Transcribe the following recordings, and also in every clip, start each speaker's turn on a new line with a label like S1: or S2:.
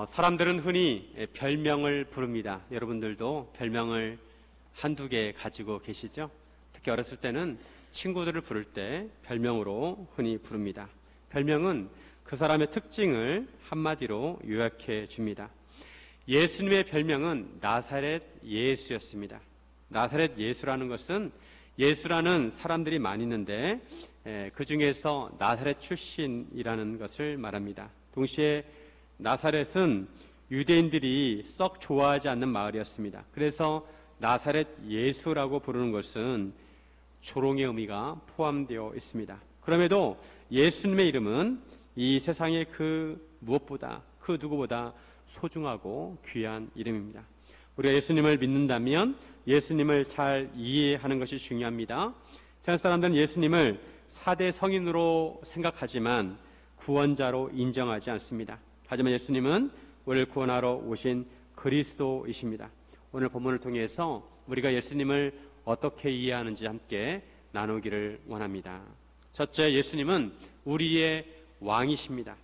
S1: 사람들은 흔히 별명을 부릅니다. 여러분들도 별명을 한두 개 가지고 계시죠? 특히 어렸을 때는 친구들을 부를 때 별명으로 흔히 부릅니다. 별명은 그 사람의 특징을 한마디로 요약해 줍니다. 예수님의 별명은 나사렛 예수였습니다. 나사렛 예수라는 것은 예수라는 사람들이 많이 있는데 그 중에서 나사렛 출신이라는 것을 말합니다. 동시에 나사렛은 유대인들이 썩 좋아하지 않는 마을이었습니다. 그래서 나사렛 예수라고 부르는 것은 조롱의 의미가 포함되어 있습니다. 그럼에도 예수님의 이름은 이 세상의 그 무엇보다 그 누구보다 소중하고 귀한 이름입니다. 우리가 예수님을 믿는다면 예수님을 잘 이해하는 것이 중요합니다. 세상 사람들은 예수님을 4대 성인으로 생각하지만 구원자로 인정하지 않습니다. 하지만 예수님은 우리를 구원하러 오신 그리스도이십니다. 오늘 본문을 통해서 우리가 예수님을 어떻게 이해하는지 함께 나누기를 원합니다. 첫째, 예수님은 우리의 왕이십니다.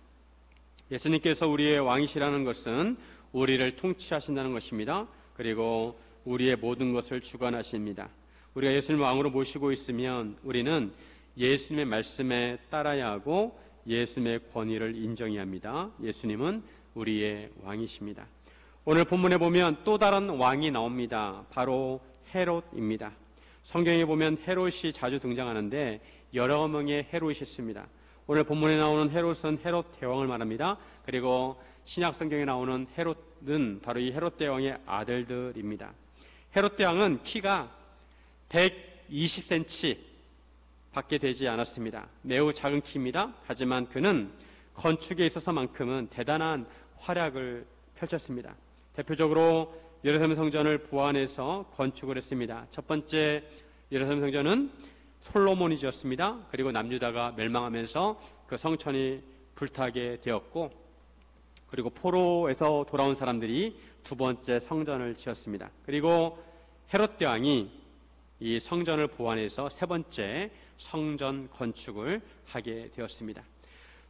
S1: 예수님께서 우리의 왕이시라는 것은 우리를 통치하신다는 것입니다. 그리고 우리의 모든 것을 주관하십니다. 우리가 예수님을 왕으로 모시고 있으면 우리는 예수님의 말씀에 따라야 하고 예수님의 권위를 인정해야 합니다. 예수님은 우리의 왕이십니다. 오늘 본문에 보면 또 다른 왕이 나옵니다. 바로 헤롯입니다. 성경에 보면 헤롯이 자주 등장하는데 여러 명의 헤롯이 있습니다. 오늘 본문에 나오는 헤롯은 헤롯 대왕을 말합니다. 그리고 신약 성경에 나오는 헤롯은 바로 이 헤롯 대왕의 아들들입니다. 헤롯 대왕은 키가 120cm 밖에 되지 않았습니다. 매우 작은 키입니다. 하지만 그는 건축에 있어서만큼은 대단한 활약을 펼쳤습니다. 대표적으로 예루살렘 성전을 보완해서 건축을 했습니다. 첫 번째 예루살렘 성전은 솔로몬이 지었습니다. 그리고 남유다가 멸망하면서 그 성전이 불타게 되었고, 그리고 포로에서 돌아온 사람들이 두 번째 성전을 지었습니다. 그리고 헤롯 대왕이 이 성전을 보완해서 세 번째 성전 건축을 하게 되었습니다.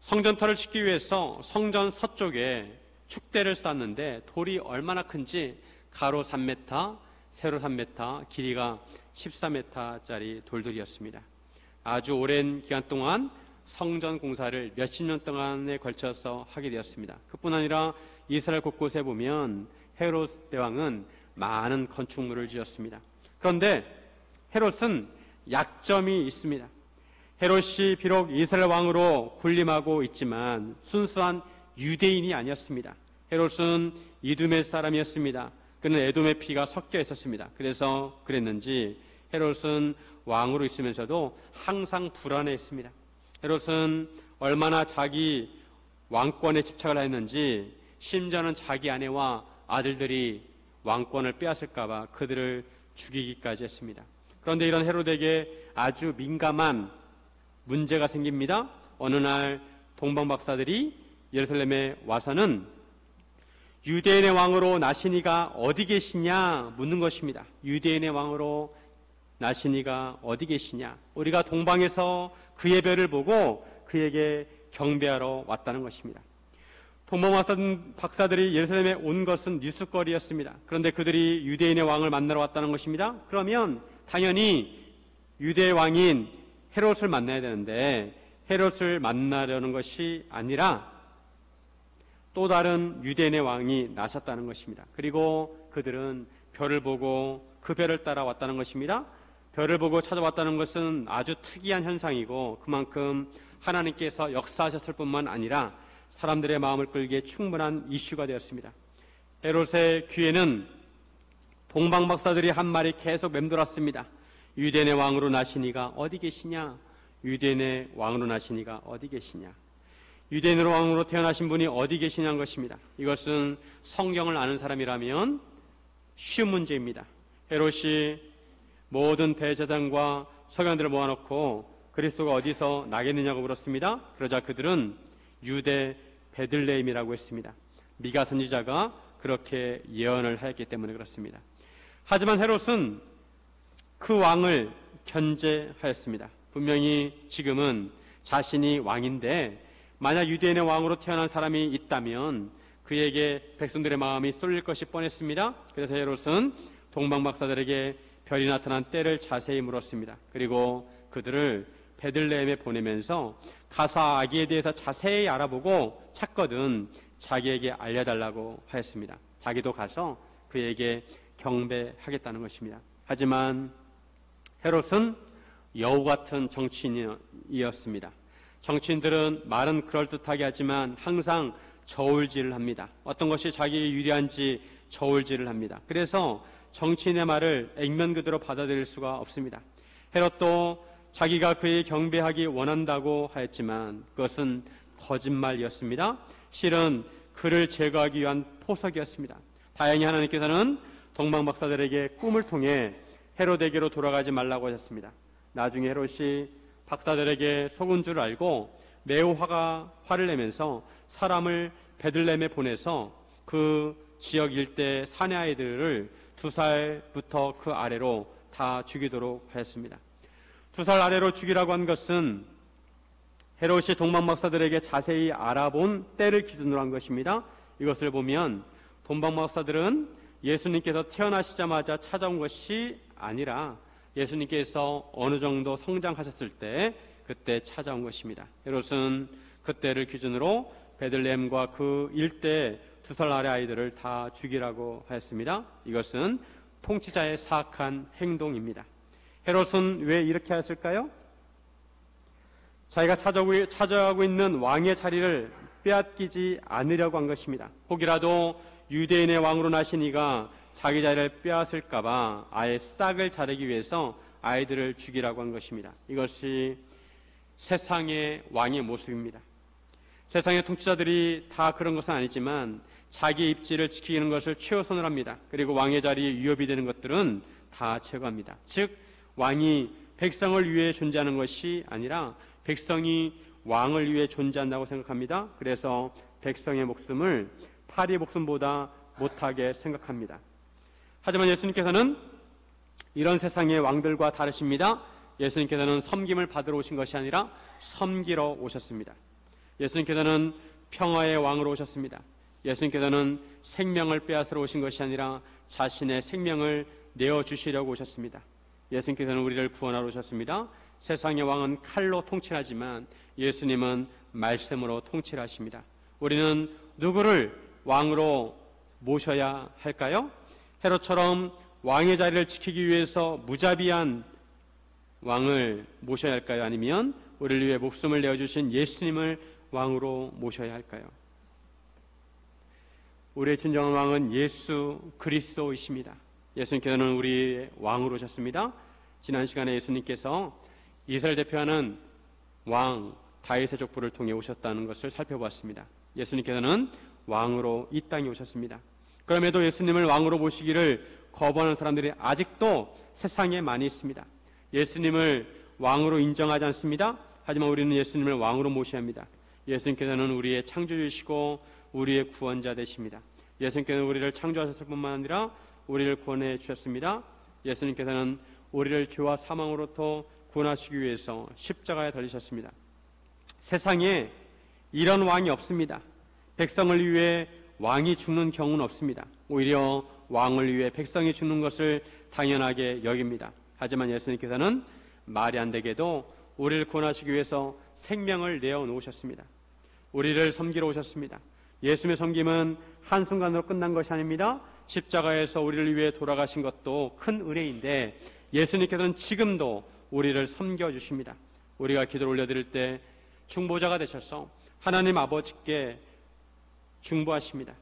S1: 성전터를 짓기 위해서 성전 서쪽에 축대를 쌓았는데 돌이 얼마나 큰지 가로 3m, 세로 3m, 길이가 14m짜리 돌들이었습니다. 아주 오랜 기간 동안 성전 공사를 몇십 년 동안에 걸쳐서 하게 되었습니다. 그뿐 아니라 이스라엘 곳곳에 보면 헤롯 대왕은 많은 건축물을 지었습니다. 그런데 헤롯은 약점이 있습니다. 헤롯이 비록 이스라엘 왕으로 군림하고 있지만 순수한 유대인이 아니었습니다. 헤롯은 이두메 사람이었습니다. 그는 에돔의 피가 섞여 있었습니다. 그래서 그랬는지 헤롯은 왕으로 있으면서도 항상 불안해했습니다. 헤롯은 얼마나 자기 왕권에 집착을 했는지 심지어는 자기 아내와 아들들이 왕권을 빼앗을까봐 그들을 죽이기까지 했습니다. 그런데 이런 헤롯에게 아주 민감한 문제가 생깁니다. 어느 날 동방 박사들이 예루살렘에 와서는 유대인의 왕으로 나신 이가 어디 계시냐 묻는 것입니다. 유대인의 왕으로 나신 이가 어디 계시냐. 우리가 동방에서 그의 별을 보고 그에게 경배하러 왔다는 것입니다. 동방 박사들이 예루살렘에 온 것은 뉴스거리였습니다. 그런데 그들이 유대인의 왕을 만나러 왔다는 것입니다. 그러면 당연히 유대의 왕인 헤롯을 만나야 되는데 헤롯을 만나려는 것이 아니라 또 다른 유대인의 왕이 나섰다는 것입니다. 그리고 그들은 별을 보고 그 별을 따라왔다는 것입니다. 별을 보고 찾아왔다는 것은 아주 특이한 현상이고 그만큼 하나님께서 역사하셨을 뿐만 아니라 사람들의 마음을 끌기에 충분한 이슈가 되었습니다. 헤롯의 귀에는 동방 박사들이 한 말이 계속 맴돌았습니다. 유대인의 왕으로 나신 이가 어디 계시냐? 유대인의 왕으로 나신 이가 어디 계시냐? 유대인으로 왕으로 태어나신 분이 어디 계시냐는 것입니다. 이것은 성경을 아는 사람이라면 쉬운 문제입니다. 헤롯이 모든 대제사장과 서기관들을 모아놓고 그리스도가 어디서 나겠느냐고 물었습니다. 그러자 그들은 유대 베들레헴이라고 했습니다. 미가 선지자가 그렇게 예언을 하였기 때문에 그렇습니다. 하지만 헤롯은 그 왕을 견제하였습니다. 분명히 지금은 자신이 왕인데 만약 유대인의 왕으로 태어난 사람이 있다면 그에게 백성들의 마음이 쏠릴 것이 뻔했습니다. 그래서 헤롯은 동방박사들에게 별이 나타난 때를 자세히 물었습니다. 그리고 그들을 베들레헴에 보내면서 가서 아기에 대해서 자세히 알아보고 찾거든 자기에게 알려달라고 하였습니다. 자기도 가서 그에게 경배하겠다는 것입니다. 하지만 헤롯은 여우 같은 정치인이었습니다. 정치인들은 말은 그럴듯하게 하지만 항상 저울질을 합니다. 어떤 것이 자기에 유리한지 저울질을 합니다. 그래서 정치인의 말을 액면 그대로 받아들일 수가 없습니다. 헤롯도 자기가 그의 경배하기 원한다고 하였지만 그것은 거짓말이었습니다. 실은 그를 제거하기 위한 포석이었습니다. 다행히 하나님께서는 동방박사들에게 꿈을 통해 헤롯에게로 돌아가지 말라고 하셨습니다. 나중에 헤롯이 박사들에게 속은 줄 알고 매우 화를 내면서 사람을 베들레헴에 보내서 그 지역 일대 사내 아이들을 2살부터 그 아래로 다 죽이도록 하였습니다. 2살 아래로 죽이라고 한 것은 헤롯이 동방박사들에게 자세히 알아본 때를 기준으로 한 것입니다. 이것을 보면 동방박사들은 예수님께서 태어나시자마자 찾아온 것이 아니라 예수님께서 어느 정도 성장하셨을 때 그때 찾아온 것입니다. 헤롯은 그때를 기준으로 베들레헴과 그 일대 2살 아래 아이들을 다 죽이라고 하였습니다. 이것은 통치자의 사악한 행동입니다. 헤롯은 왜 이렇게 하였을까요? 자기가 차지하고 있는 왕의 자리를 빼앗기지 않으려고 한 것입니다. 혹이라도 유대인의 왕으로 나신 이가 자기 자리를 빼앗을까봐 아예 싹을 자르기 위해서 아이들을 죽이라고 한 것입니다. 이것이 세상의 왕의 모습입니다. 세상의 통치자들이 다 그런 것은 아니지만 자기의 입지를 지키는 것을 최우선으로 합니다. 그리고 왕의 자리에 위협이 되는 것들은 다 제거합니다. 즉 왕이 백성을 위해 존재하는 것이 아니라 백성이 왕을 위해 존재한다고 생각합니다. 그래서 백성의 목숨을 파리 목숨보다 못하게 생각합니다. 하지만 예수님께서는 이런 세상의 왕들과 다르십니다. 예수님께서는 섬김을 받으러 오신 것이 아니라 섬기러 오셨습니다. 예수님께서는 평화의 왕으로 오셨습니다. 예수님께서는 생명을 빼앗으러 오신 것이 아니라 자신의 생명을 내어주시려고 오셨습니다. 예수님께서는 우리를 구원하러 오셨습니다. 세상의 왕은 칼로 통치하지만 예수님은 말씀으로 통치하십니다. 우리는 누구를 왕으로 모셔야 할까요? 헤롯처럼 왕의 자리를 지키기 위해서 무자비한 왕을 모셔야 할까요? 아니면 우리를 위해 목숨을 내어주신 예수님을 왕으로 모셔야 할까요? 우리의 진정한 왕은 예수 그리스도이십니다. 예수님께서는 우리의 왕으로 오셨습니다. 지난 시간에 예수님께서 이스라엘 대표하는 왕 다윗의 족보를 통해 오셨다는 것을 살펴보았습니다. 예수님께서는 왕으로 이 땅에 오셨습니다. 그럼에도 예수님을 왕으로 모시기를 거부하는 사람들이 아직도 세상에 많이 있습니다. 예수님을 왕으로 인정하지 않습니다. 하지만 우리는 예수님을 왕으로 모셔야 합니다. 예수님께서는 우리의 창조주시고 우리의 구원자 되십니다. 예수님께서는 우리를 창조하셨을 뿐만 아니라 우리를 구원해 주셨습니다. 예수님께서는 우리를 죄와 사망으로부터 구원하시기 위해서 십자가에 달리셨습니다. 세상에 이런 왕이 없습니다. 백성을 위해 왕이 죽는 경우는 없습니다. 오히려 왕을 위해 백성이 죽는 것을 당연하게 여깁니다. 하지만 예수님께서는 말이 안 되게도 우리를 구원하시기 위해서 생명을 내어놓으셨습니다. 우리를 섬기러 오셨습니다. 예수님의 섬김은 한순간으로 끝난 것이 아닙니다. 십자가에서 우리를 위해 돌아가신 것도 큰 은혜인데 예수님께서는 지금도 우리를 섬겨주십니다. 우리가 기도를 올려드릴 때 중보자가 되셔서 하나님 아버지께 중보하십니다.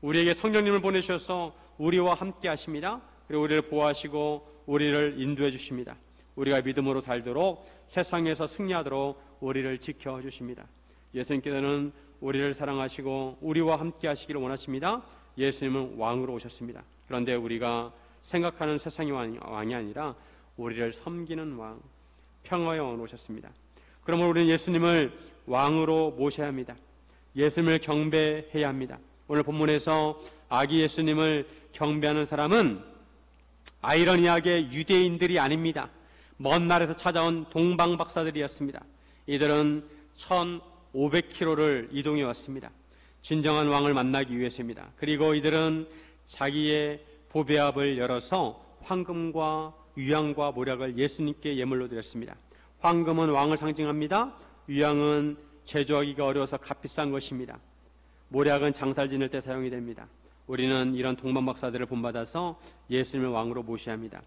S1: 우리에게 성령님을 보내주셔서 우리와 함께 하십니다. 그리고 우리를 보호하시고 우리를 인도해 주십니다. 우리가 믿음으로 살도록 세상에서 승리하도록 우리를 지켜주십니다. 예수님께서는 우리를 사랑하시고 우리와 함께 하시기를 원하십니다. 예수님은 왕으로 오셨습니다. 그런데 우리가 생각하는 세상의 왕이 아니라 우리를 섬기는 왕, 평화의 왕으로 오셨습니다. 그러므로 우리는 예수님을 왕으로 모셔야 합니다. 예수님을 경배해야 합니다. 오늘 본문에서 아기 예수님을 경배하는 사람은 아이러니하게 유대인들이 아닙니다. 먼 나라에서 찾아온 동방박사들이었습니다. 이들은 1500km를 이동해 왔습니다. 진정한 왕을 만나기 위해서입니다. 그리고 이들은 자기의 보배압을 열어서 황금과 유향과 모략을 예수님께 예물로 드렸습니다. 황금은 왕을 상징합니다. 유향은 제조하기가 어려워서 값비싼 것입니다. 모략은 장사를 지낼 때 사용이 됩니다. 우리는 이런 동방 박사들을 본받아서 예수님을 왕으로 모셔야 합니다.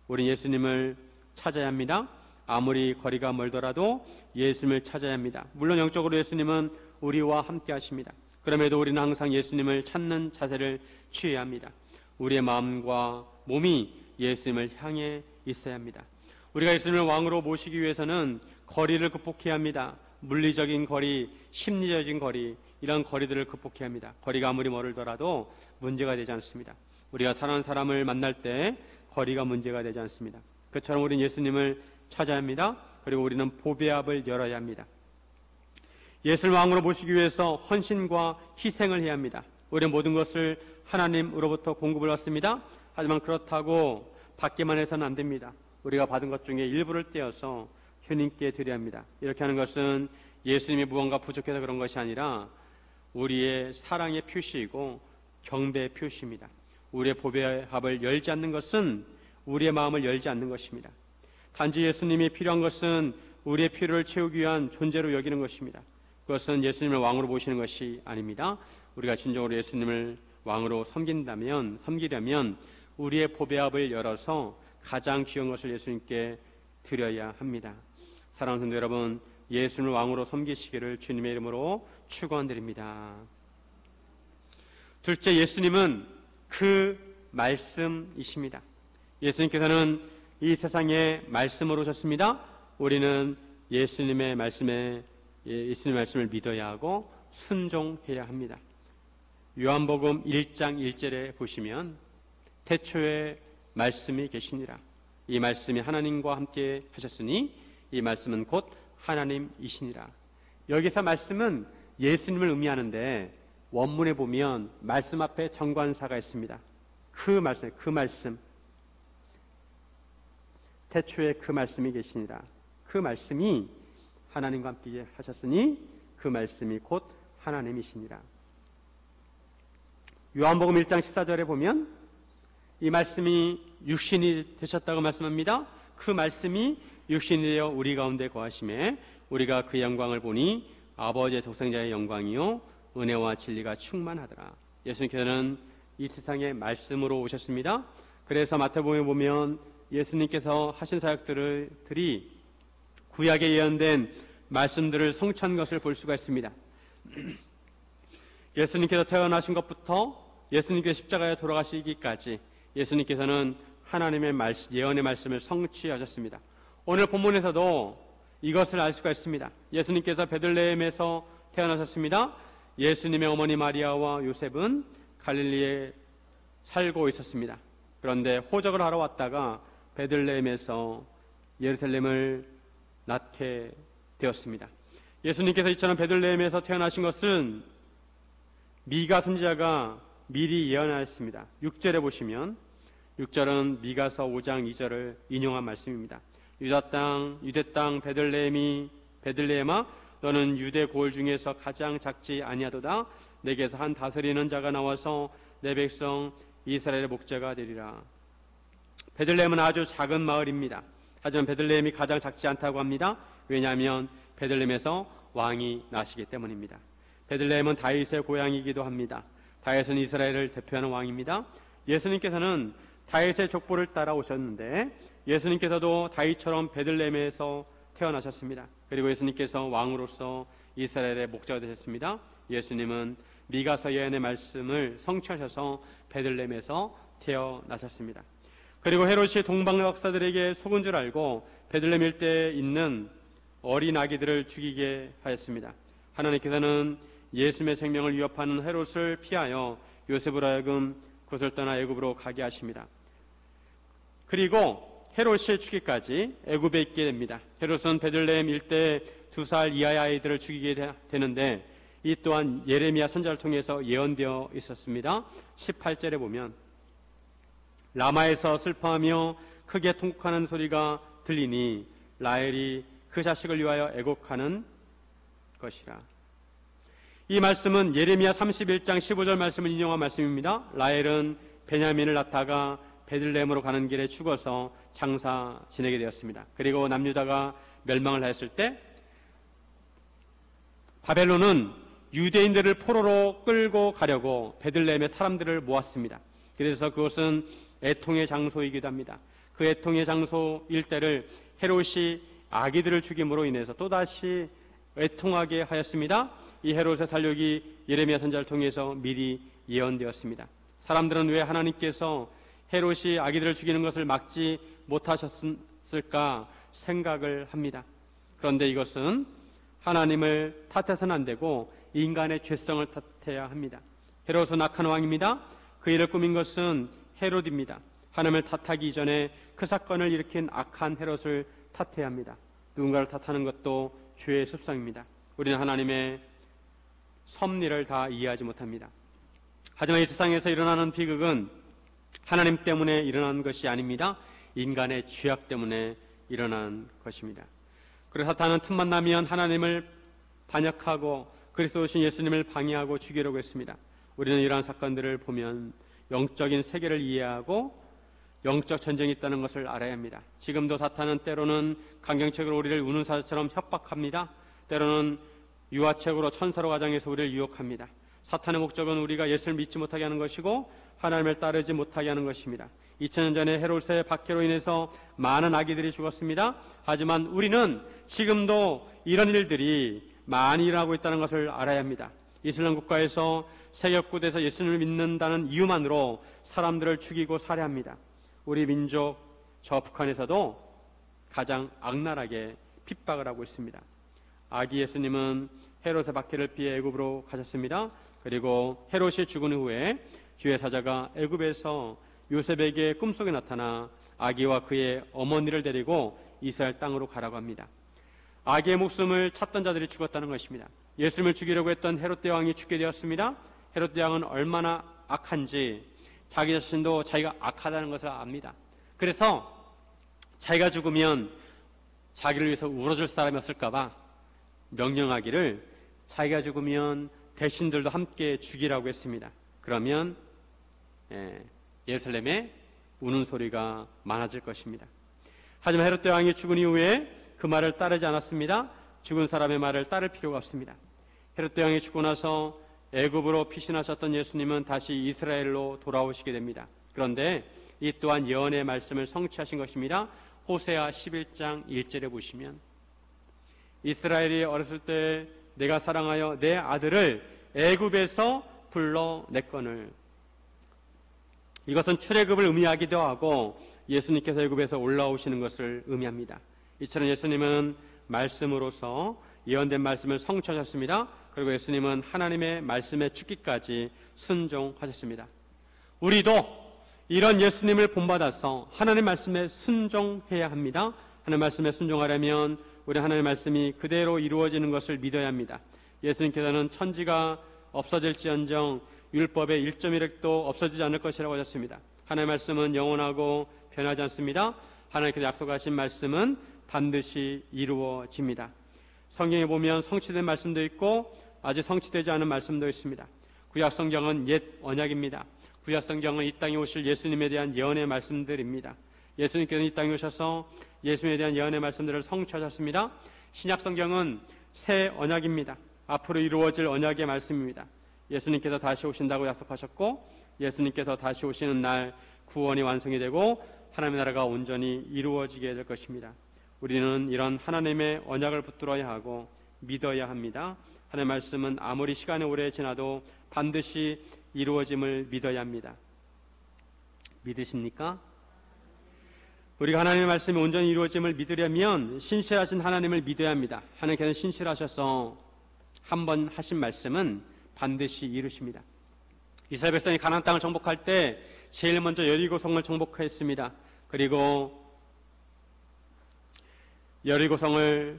S1: 우리는 예수님을 찾아야 합니다. 아무리 거리가 멀더라도 예수님을 찾아야 합니다. 물론 영적으로 예수님은 우리와 함께 하십니다. 그럼에도 우리는 항상 예수님을 찾는 자세를 취해야 합니다. 우리의 마음과 몸이 예수님을 향해 있어야 합니다. 우리가 예수님을 왕으로 모시기 위해서는 거리를 극복해야 합니다. 물리적인 거리, 심리적인 거리, 이런 거리들을 극복해야 합니다. 거리가 아무리 멀더라도 문제가 되지 않습니다. 우리가 사랑하는 사람을 만날 때 거리가 문제가 되지 않습니다. 그처럼 우리는 예수님을 찾아야 합니다. 그리고 우리는 보배압을 열어야 합니다. 예수를 왕으로 모시기 위해서 헌신과 희생을 해야 합니다. 우리는 모든 것을 하나님으로부터 공급을 받습니다. 하지만 그렇다고 받기만 해서는 안 됩니다. 우리가 받은 것 중에 일부를 떼어서 주님께 드려야 합니다. 이렇게 하는 것은 예수님이 무언가 부족해서 그런 것이 아니라 우리의 사랑의 표시이고 경배의 표시입니다. 우리의 보배합을 열지 않는 것은 우리의 마음을 열지 않는 것입니다. 단지 예수님이 필요한 것은 우리의 필요를 채우기 위한 존재로 여기는 것입니다. 그것은 예수님을 왕으로 모시는 것이 아닙니다. 우리가 진정으로 예수님을 왕으로 섬기려면 우리의 보배합을 열어서 가장 귀한 것을 예수님께 드려야 합니다. 사랑하는 성도 여러분, 예수님을 왕으로 섬기시기를 주님의 이름으로 축원드립니다. 둘째, 예수님은 그 말씀이십니다. 예수님께서는 이 세상에 말씀으로 오셨습니다. 우리는 예수님의 말씀을 믿어야 하고 순종해야 합니다. 요한복음 1장 1절에 보시면 태초에 말씀이 계시니라. 이 말씀이 하나님과 함께 하셨으니 이 말씀은 곧 하나님이시니라. 여기서 말씀은 예수님을 의미하는데 원문에 보면 말씀 앞에 정관사가 있습니다. 그 말씀 태초에 그 말씀이 계시니라. 그 말씀이 하나님과 함께 하셨으니 그 말씀이 곧 하나님이시니라. 요한복음 1장 14절에 보면 이 말씀이 육신이 되셨다고 말씀합니다. 그 말씀이 육신이 되어 우리 가운데 거하심에 우리가 그 영광을 보니 아버지의 독생자의 영광이요 은혜와 진리가 충만하더라. 예수님께서는 이 세상에 말씀으로 오셨습니다. 그래서 마태복음에 보면 예수님께서 하신 사역들이 구약에 예언된 말씀들을 성취한 것을 볼 수가 있습니다. 예수님께서 태어나신 것부터 예수님께서 십자가에 돌아가시기까지 예수님께서는 하나님의 예언의 말씀을 성취하셨습니다. 오늘 본문에서도 이것을 알 수가 있습니다. 예수님께서 베들레헴에서 태어나셨습니다. 예수님의 어머니 마리아와 요셉은 갈릴리에 살고 있었습니다. 그런데 호적을 하러 왔다가 베들레헴에서 예루살렘을 낳게 되었습니다. 예수님께서 이처럼 베들레헴에서 태어나신 것은 미가 선지자가 미리 예언하였습니다. 6절에 보시면 6절은 미가서 5장 2절을 인용한 말씀입니다. 유대 땅 베들레헴아 너는 유대 고을 중에서 가장 작지 아니하도다. 내게서 한 다스리는 자가 나와서 내 백성 이스라엘의 목자가 되리라. 베들레헴은 아주 작은 마을입니다. 하지만 베들레헴이 가장 작지 않다고 합니다. 왜냐하면 베들레헴에서 왕이 나시기 때문입니다. 베들레헴은 다윗의 고향이기도 합니다. 다윗은 이스라엘을 대표하는 왕입니다. 예수님께서는 다윗의 족보를 따라 오셨는데 예수님께서도 다윗처럼 베들레헴에서 태어나셨습니다. 그리고 예수님께서 왕으로서 이스라엘의 목자가 되셨습니다. 예수님은 미가서 예언의 말씀을 성취하셔서 베들레헴에서 태어나셨습니다. 그리고 헤롯이 동방 박사들에게 속은 줄 알고 베들레헴 일대에 있는 어린 아기들을 죽이게 하였습니다. 하나님께서는 예수님의 생명을 위협하는 헤롯을 피하여 요셉으로 하여금 그것을 떠나 애굽으로 가게 하십니다. 그리고 헤롯의 죽기까지 애굽에 있게 됩니다. 헤롯은 베들레헴 일대 2살 이하의 아이들을 죽이게 되는데 이 또한 예레미야 선지자를 통해서 예언되어 있었습니다. 18절에 보면 라마에서 슬퍼하며 크게 통곡하는 소리가 들리니 라헬이 그 자식을 위하여 애곡하는 것이라. 이 말씀은 예레미야 31장 15절 말씀을 인용한 말씀입니다. 라헬은 베냐민을 낳다가 베들레헴으로 가는 길에 죽어서 장사 지내게 되었습니다. 그리고 남유다가 멸망을 하였을 때 바벨론은 유대인들을 포로로 끌고 가려고 베들레헴의 사람들을 모았습니다. 그래서 그것은 애통의 장소이기도 합니다. 그 애통의 장소일 때를 헤롯이 아기들을 죽임으로 인해서 또다시 애통하게 하였습니다. 이 헤롯의 살육이 예레미야 선지자를 통해서 미리 예언되었습니다. 사람들은 왜 하나님께서 헤롯이 아기들을 죽이는 것을 막지 못하셨을까 생각을 합니다. 그런데 이것은 하나님을 탓해서는 안 되고 인간의 죄성을 탓해야 합니다. 헤롯은 악한 왕입니다. 그 일을 꾸민 것은 헤롯입니다. 하나님을 탓하기 이전에 그 사건을 일으킨 악한 헤롯을 탓해야 합니다. 누군가를 탓하는 것도 죄의 습성입니다. 우리는 하나님의 섭리를 다 이해하지 못합니다. 하지만 이 세상에서 일어나는 비극은 하나님 때문에 일어난 것이 아닙니다. 인간의 죄악 때문에 일어난 것입니다. 그래서 사탄은 틈만 나면 하나님을 반역하고 그리스도 오신 예수님을 방해하고 죽이려고 했습니다. 우리는 이러한 사건들을 보면 영적인 세계를 이해하고 영적 전쟁이 있다는 것을 알아야 합니다. 지금도 사탄은 때로는 강경책으로 우리를 우는 사자처럼 협박합니다. 때로는 유화책으로 천사로 가장해서 우리를 유혹합니다. 사탄의 목적은 우리가 예수를 믿지 못하게 하는 것이고 하나님을 따르지 못하게 하는 것입니다. 2000년 전에 헤롯의 박해로 인해서 많은 아기들이 죽었습니다. 하지만 우리는 지금도 이런 일들이 많이 일어나고 있다는 것을 알아야 합니다. 이슬람 국가에서 세계역국에서 예수님을 믿는다는 이유만으로 사람들을 죽이고 살해합니다. 우리 민족 저 북한에서도 가장 악랄하게 핍박을 하고 있습니다. 아기 예수님은 헤롯의 박해를 피해 애굽으로 가셨습니다. 그리고 헤롯이 죽은 후에 주의 사자가 애굽에서 요셉에게 꿈속에 나타나 아기와 그의 어머니를 데리고 이스라엘 땅으로 가라고 합니다. 아기의 목숨을 찾던 자들이 죽었다는 것입니다. 예수님을 죽이려고 했던 헤롯 대왕이 죽게 되었습니다. 헤롯 대왕은 얼마나 악한지 자기 자신도 자기가 악하다는 것을 압니다. 그래서 자기가 죽으면 자기를 위해서 울어줄 사람이 없을까 봐 명령하기를 자기가 죽으면 대신들도 함께 죽이라고 했습니다. 그러면 예루살렘에 우는 소리가 많아질 것입니다. 하지만 헤롯 대왕이 죽은 이후에 그 말을 따르지 않았습니다. 죽은 사람의 말을 따를 필요가 없습니다. 헤롯 대왕이 죽고 나서 애굽으로 피신하셨던 예수님은 다시 이스라엘로 돌아오시게 됩니다. 그런데 이 또한 예언의 말씀을 성취하신 것입니다. 호세아 11장 1절에 보시면 이스라엘이 어렸을 때 내가 사랑하여 내 아들을 애굽에서 불러냈거늘. 이것은 출애굽을 의미하기도 하고 예수님께서 애굽에서 올라오시는 것을 의미합니다. 이처럼 예수님은 말씀으로서 예언된 말씀을 성취하셨습니다. 그리고 예수님은 하나님의 말씀에 죽기까지 순종하셨습니다. 우리도 이런 예수님을 본받아서 하나님의 말씀에 순종해야 합니다. 하나님의 말씀에 순종하려면 우리 하나님의 말씀이 그대로 이루어지는 것을 믿어야 합니다. 예수님께서는 천지가 없어질지언정 율법의 1.1획도 없어지지 않을 것이라고 하셨습니다. 하나님의 말씀은 영원하고 변하지 않습니다. 하나님께서 약속하신 말씀은 반드시 이루어집니다. 성경에 보면 성취된 말씀도 있고 아직 성취되지 않은 말씀도 있습니다. 구약 성경은 옛 언약입니다. 구약 성경은 이 땅에 오실 예수님에 대한 예언의 말씀들입니다. 예수님께서는 이 땅에 오셔서 예수님에 대한 예언의 말씀들을 성취하셨습니다. 신약 성경은 새 언약입니다. 앞으로 이루어질 언약의 말씀입니다. 예수님께서 다시 오신다고 약속하셨고 예수님께서 다시 오시는 날 구원이 완성이 되고 하나님의 나라가 온전히 이루어지게 될 것입니다. 우리는 이런 하나님의 언약을 붙들어야 하고 믿어야 합니다. 하나님의 말씀은 아무리 시간이 오래 지나도 반드시 이루어짐을 믿어야 합니다. 믿으십니까? 우리가 하나님의 말씀이 온전히 이루어짐을 믿으려면 신실하신 하나님을 믿어야 합니다. 하나님께서는 신실하셔서 한번 하신 말씀은 반드시 이루십니다. 이스라엘 백성이 가나안 땅을 정복할 때 제일 먼저 여리고성을 정복했습니다. 그리고 여리고성을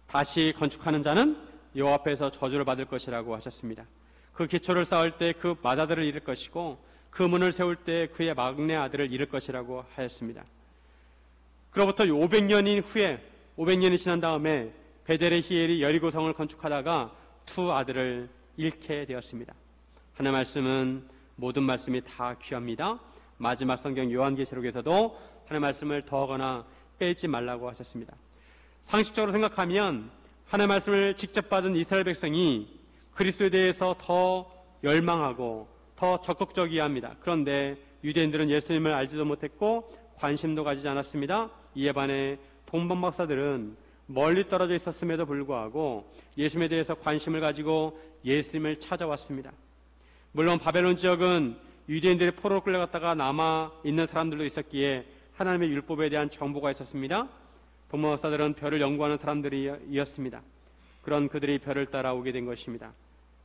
S1: 다시 건축하는 자는 여호와 앞에서 저주를 받을 것이라고 하셨습니다. 그 기초를 쌓을 때 그 맏아들을 잃을 것이고 그 문을 세울 때 그의 막내 아들을 잃을 것이라고 하였습니다. 그로부터 500년이 지난 다음에 베델의 히엘이 여리고성을 건축하다가 두 아들을 잃게 되었습니다. 하나님의 말씀은 모든 말씀이 다 귀합니다. 마지막 성경 요한계시록에서도 하나님의 말씀을 더하거나 빼지 말라고 하셨습니다. 상식적으로 생각하면 하나님의 말씀을 직접 받은 이스라엘 백성이 그리스도에 대해서 더 열망하고 더 적극적이어야 합니다. 그런데 유대인들은 예수님을 알지도 못했고 관심도 가지지 않았습니다. 이에 반해 동방 박사들은 멀리 떨어져 있었음에도 불구하고 예수님에 대해서 관심을 가지고 예수님을 찾아왔습니다. 물론 바벨론 지역은 유대인들의 포로로 끌려갔다가 남아있는 사람들도 있었기에 하나님의 율법에 대한 정보가 있었습니다. 동방 박사들은 별을 연구하는 사람들이었습니다. 그런 그들이 별을 따라오게 된 것입니다.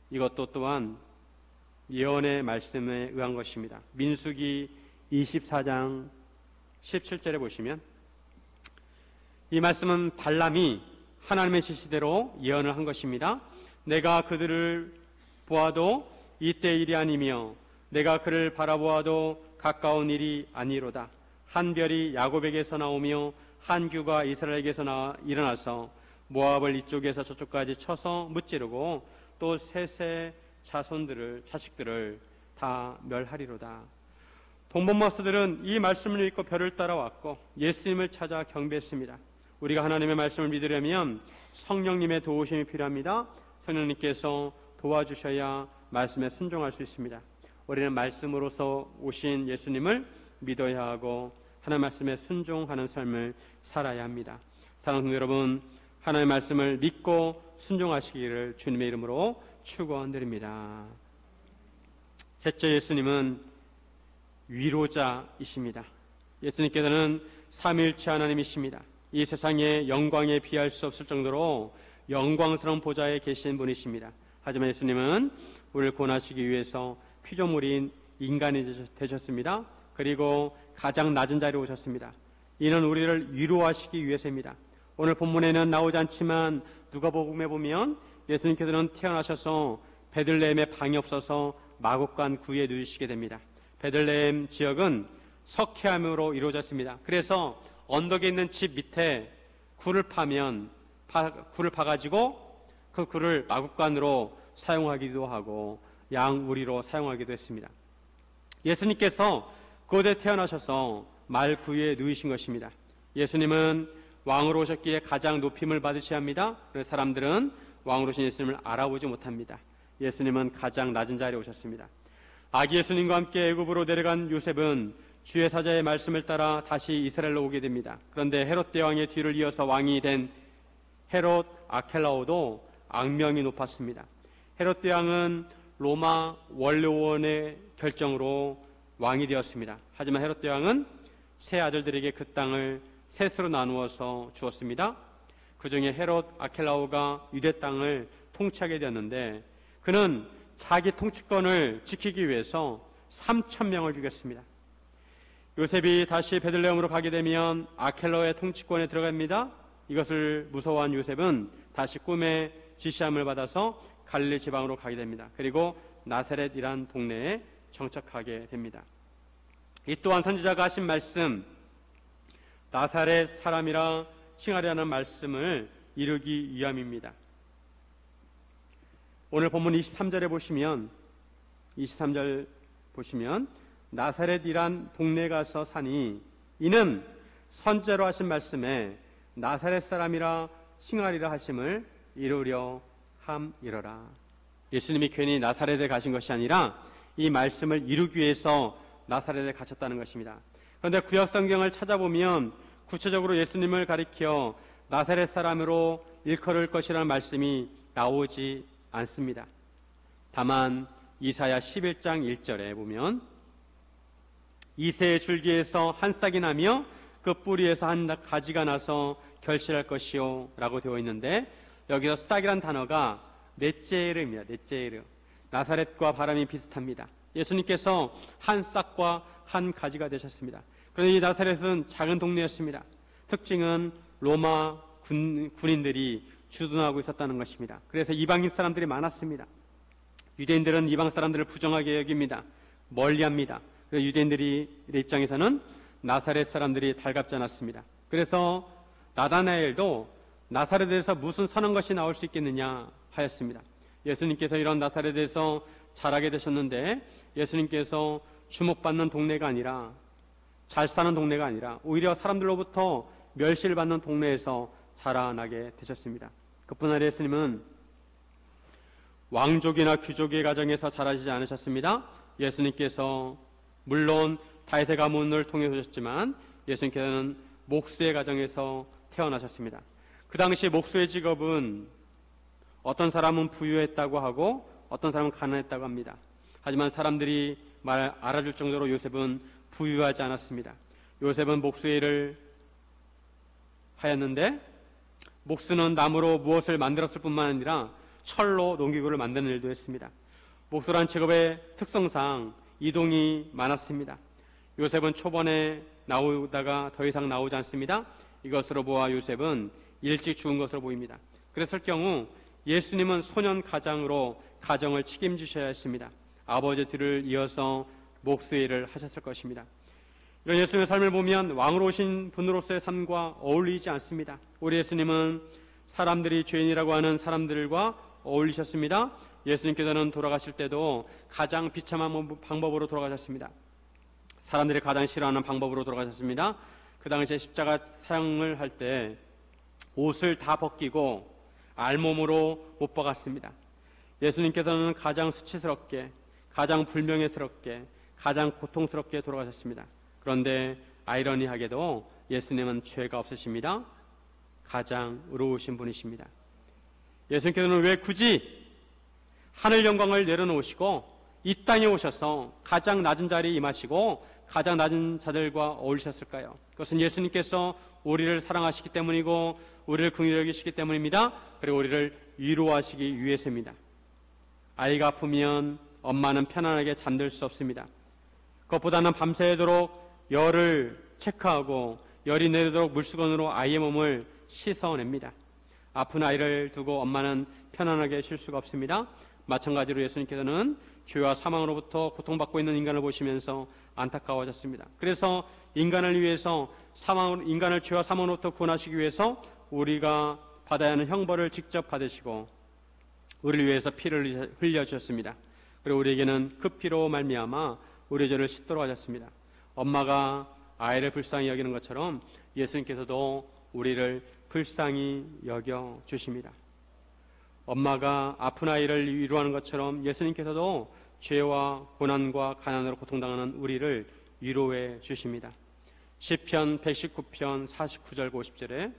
S1: 이것도 또한 예언의 말씀에 의한 것입니다. 민수기 24장 17절에 보시면 이 말씀은 발람이 하나님의 지시대로 예언을 한 것입니다. 내가 그들을 보아도 이때 일이 아니며 내가 그를 바라보아도 가까운 일이 아니로다. 한 별이 야곱에게서 나오며 한 규가 이스라엘에게서 일어나서 모압을 이쪽에서 저쪽까지 쳐서 무찌르고 또 셋의 자식들을 다 멸하리로다. 동방박사들은 이 말씀을 읽고 별을 따라왔고 예수님을 찾아 경배했습니다. 우리가 하나님의 말씀을 믿으려면 성령님의 도우심이 필요합니다. 성령님께서 도와주셔야 말씀에 순종할 수 있습니다. 우리는 말씀으로서 오신 예수님을 믿어야 하고 하나님의 말씀에 순종하는 삶을 살아야 합니다. 사랑하는 성도 여러분, 하나님의 말씀을 믿고 순종하시기를 주님의 이름으로 축원드립니다. 셋째, 예수님은 위로자이십니다. 예수님께서는 삼위일체 하나님이십니다. 이 세상의 영광에 비할 수 없을 정도로 영광스러운 보좌에 계신 분이십니다. 하지만 예수님은 우리를 구원하시기 위해서 피조물인 인간이 되셨습니다. 그리고 가장 낮은 자리에 오셨습니다. 이는 우리를 위로하시기 위해서입니다. 오늘 본문에는 나오지 않지만 누가복음에 보면 예수님께서는 태어나셔서 베들레헴에 방이 없어서 마곡간 구에 누우시게 됩니다. 베들레헴 지역은 석회암으로 이루어졌습니다. 그래서 언덕에 있는 집 밑에 굴을 파가지고 그 굴을 마곡간으로 사용하기도 하고 양우리로 사용하기도 했습니다. 예수님께서 그곳에 태어나셔서 말 구유에 누이신 것입니다. 예수님은 왕으로 오셨기에 가장 높임을 받으셔야 합니다. 그래서 사람들은 왕으로 오신 예수님을 알아보지 못합니다. 예수님은 가장 낮은 자리에 오셨습니다. 아기 예수님과 함께 애굽으로 내려간 요셉은 주의 사자의 말씀을 따라 다시 이스라엘로 오게 됩니다. 그런데 헤롯 대왕의 뒤를 이어서 왕이 된 헤롯 아켈라오도 악명이 높았습니다. 헤롯 대왕은 로마 원로원의 결정으로 왕이 되었습니다. 하지만 헤롯 대왕은 세 아들들에게 그 땅을 셋으로 나누어서 주었습니다. 그 중에 헤롯 아켈라오가 유대 땅을 통치하게 되었는데 그는 자기 통치권을 지키기 위해서 3,000명을 죽였습니다. 요셉이 다시 베들레헴으로 가게 되면 아켈라오의 통치권에 들어갑니다. 이것을 무서워한 요셉은 다시 꿈의 지시함을 받아서 갈릴리 지방으로 가게 됩니다. 그리고 나사렛이란 동네에 정착하게 됩니다. 이 또한 선지자가 하신 말씀, 나사렛 사람이라 칭하려는 말씀을 이루기 위함입니다. 오늘 본문 23절에 보시면 23절 보시면 나사렛이란 동네에 가서 사니 이는 선지자로 하신 말씀에 나사렛 사람이라 칭하리라 하심을 이루려 함이러라. 예수님이 괜히 나사렛에 가신 것이 아니라 이 말씀을 이루기 위해서 나사렛에 가셨다는 것입니다. 그런데 구약 성경을 찾아보면 구체적으로 예수님을 가리켜 나사렛 사람으로 일컬을 것이라는 말씀이 나오지 않습니다. 다만 이사야 11장 1절에 보면 이새의 줄기에서 한 싹이 나며 그 뿌리에서 한 가지가 나서 결실할 것이요 라고 되어 있는데 여기서 싹이란 단어가 넷제르입니다. 넷제르. 나사렛과 발음이 비슷합니다. 예수님께서 한 싹과 한 가지가 되셨습니다. 그런데 이 나사렛은 작은 동네였습니다. 특징은 로마 군인들이 주둔하고 있었다는 것입니다. 그래서 이방인 사람들이 많았습니다. 유대인들은 이방 사람들을 부정하게 여깁니다. 멀리합니다. 그래서 유대인들의 입장에서는 나사렛 사람들이 달갑지 않았습니다. 그래서 나다나엘도 나사렛에서 무슨 선한 것이 나올 수 있겠느냐 하였습니다. 예수님께서 이런 나사렛에서 자라게 되셨는데 예수님께서 주목받는 동네가 아니라, 잘 사는 동네가 아니라 오히려 사람들로부터 멸시를 받는 동네에서 자라나게 되셨습니다. 그뿐 아니라 예수님은 왕족이나 귀족의 가정에서 자라시지 않으셨습니다. 예수님께서 물론 다윗의 가문을 통해 오셨지만 예수님께서는 목수의 가정에서 태어나셨습니다. 그 당시 목수의 직업은 어떤 사람은 부유했다고 하고 어떤 사람은 가난했다고 합니다. 하지만 사람들이 알아줄 정도로 요셉은 부유하지 않았습니다. 요셉은 목수의 일을 하였는데, 목수는 나무로 무엇을 만들었을 뿐만 아니라 철로 농기구를 만드는 일도 했습니다. 목수란 직업의 특성상 이동이 많았습니다. 요셉은 초반에 나오다가 더 이상 나오지 않습니다. 이것으로 보아 요셉은 일찍 죽은 것으로 보입니다. 그랬을 경우 예수님은 소년 가장으로 가정을 책임지셔야 했습니다. 아버지 뒤를 이어서 목수의 일을 하셨을 것입니다. 이런 예수님의 삶을 보면 왕으로 오신 분으로서의 삶과 어울리지 않습니다. 우리 예수님은 사람들이 죄인이라고 하는 사람들과 어울리셨습니다. 예수님께서는 돌아가실 때도 가장 비참한 방법으로 돌아가셨습니다. 사람들이 가장 싫어하는 방법으로 돌아가셨습니다. 그 당시에 십자가 사형을 할 때 옷을 다 벗기고 알몸으로 못 박았습니다. 예수님께서는 가장 수치스럽게, 가장 불명예스럽게, 가장 고통스럽게 돌아가셨습니다. 그런데 아이러니하게도 예수님은 죄가 없으십니다. 가장 의로우신 분이십니다. 예수님께서는 왜 굳이 하늘 영광을 내려놓으시고 이 땅에 오셔서 가장 낮은 자리에 임하시고 가장 낮은 자들과 어울리셨을까요? 그것은 예수님께서 우리를 사랑하시기 때문이고 우리를 긍휼히 여기시기 때문입니다. 그리고 우리를 위로하시기 위해서입니다. 아이가 아프면 엄마는 편안하게 잠들 수 없습니다. 그것보다는 밤새도록 열을 체크하고 열이 내리도록 물수건으로 아이의 몸을 씻어냅니다. 아픈 아이를 두고 엄마는 편안하게 쉴 수가 없습니다. 마찬가지로 예수님께서는 죄와 사망으로부터 고통받고 있는 인간을 보시면서 안타까워하셨습니다. 그래서 인간을 위해서 인간을 죄와 사망으로부터 구원하시기 위해서 우리가 받아야 하는 형벌을 직접 받으시고 우리를 위해서 피를 흘려주셨습니다. 그리고 우리에게는 그 피로 말미암아 우리의 죄를 씻도록 하셨습니다. 엄마가 아이를 불쌍히 여기는 것처럼 예수님께서도 우리를 불쌍히 여겨 주십니다. 엄마가 아픈 아이를 위로하는 것처럼 예수님께서도 죄와 고난과 가난으로 고통당하는 우리를 위로해 주십니다. 시편 119편 49절 50절에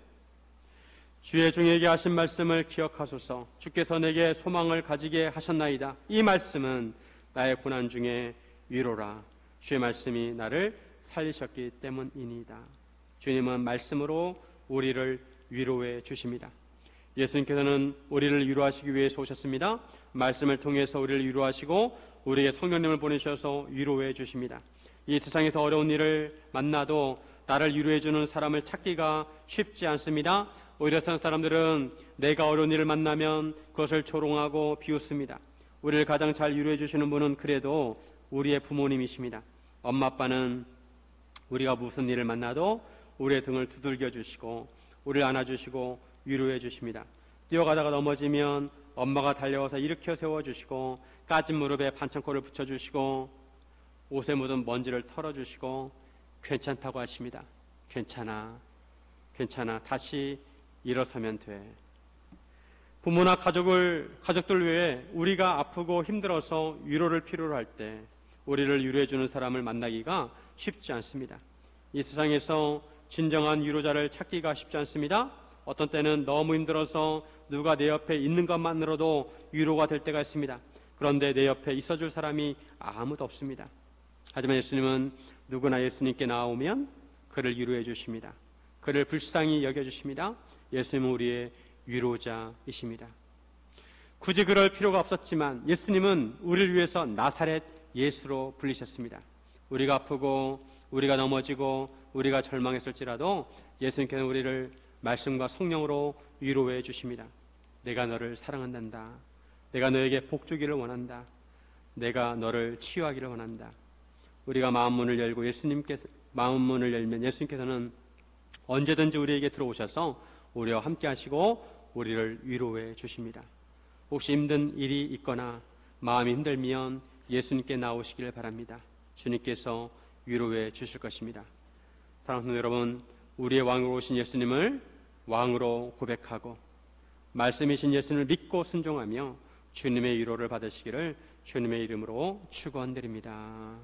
S1: 주의 종에게 하신 말씀을 기억하소서. 주께서 내게 소망을 가지게 하셨나이다. 이 말씀은 나의 고난 중에 위로라. 주의 말씀이 나를 살리셨기 때문이니이다. 주님은 말씀으로 우리를 위로해 주십니다. 예수님께서는 우리를 위로하시기 위해서 오셨습니다. 말씀을 통해서 우리를 위로하시고 우리에게 성령님을 보내셔서 위로해 주십니다. 이 세상에서 어려운 일을 만나도 나를 위로해 주는 사람을 찾기가 쉽지 않습니다. 오히려 세상 사람들은 내가 어려운 일을 만나면 그것을 조롱하고 비웃습니다. 우리를 가장 잘 위로해 주시는 분은 그래도 우리의 부모님이십니다. 엄마 아빠는 우리가 무슨 일을 만나도 우리의 등을 두들겨 주시고 우리를 안아주시고 위로해 주십니다. 뛰어가다가 넘어지면 엄마가 달려와서 일으켜 세워주시고 까진 무릎에 반창고를 붙여주시고 옷에 묻은 먼지를 털어주시고 괜찮다고 하십니다. 괜찮아, 괜찮아, 다시 일어서면 돼. 부모나 가족들 외에 우리가 아프고 힘들어서 위로를 필요로 할 때 우리를 위로해 주는 사람을 만나기가 쉽지 않습니다. 이 세상에서 진정한 위로자를 찾기가 쉽지 않습니다. 어떤 때는 너무 힘들어서 누가 내 옆에 있는 것만으로도 위로가 될 때가 있습니다. 그런데 내 옆에 있어줄 사람이 아무도 없습니다. 하지만 예수님은 누구나 예수님께 나오면 그를 위로해 주십니다. 그를 불쌍히 여겨주십니다. 예수님은 우리의 위로자이십니다. 굳이 그럴 필요가 없었지만 예수님은 우리를 위해서 나사렛 예수로 불리셨습니다. 우리가 아프고 우리가 넘어지고 우리가 절망했을지라도 예수님께서는 우리를 말씀과 성령으로 위로해 주십니다. 내가 너를 사랑한단다. 내가 너에게 복 주기를 원한다. 내가 너를 치유하기를 원한다. 우리가 마음 문을 열고 마음 문을 열면 예수님께서는 언제든지 우리에게 들어오셔서 우리와 함께 하시고 우리를 위로해 주십니다. 혹시 힘든 일이 있거나 마음이 힘들면 예수님께 나오시길 바랍니다. 주님께서 위로해 주실 것입니다. 사랑하는 성도 여러분, 우리의 왕으로 오신 예수님을 왕으로 고백하고 말씀이신 예수님을 믿고 순종하며 주님의 위로를 받으시기를 주님의 이름으로 축원드립니다.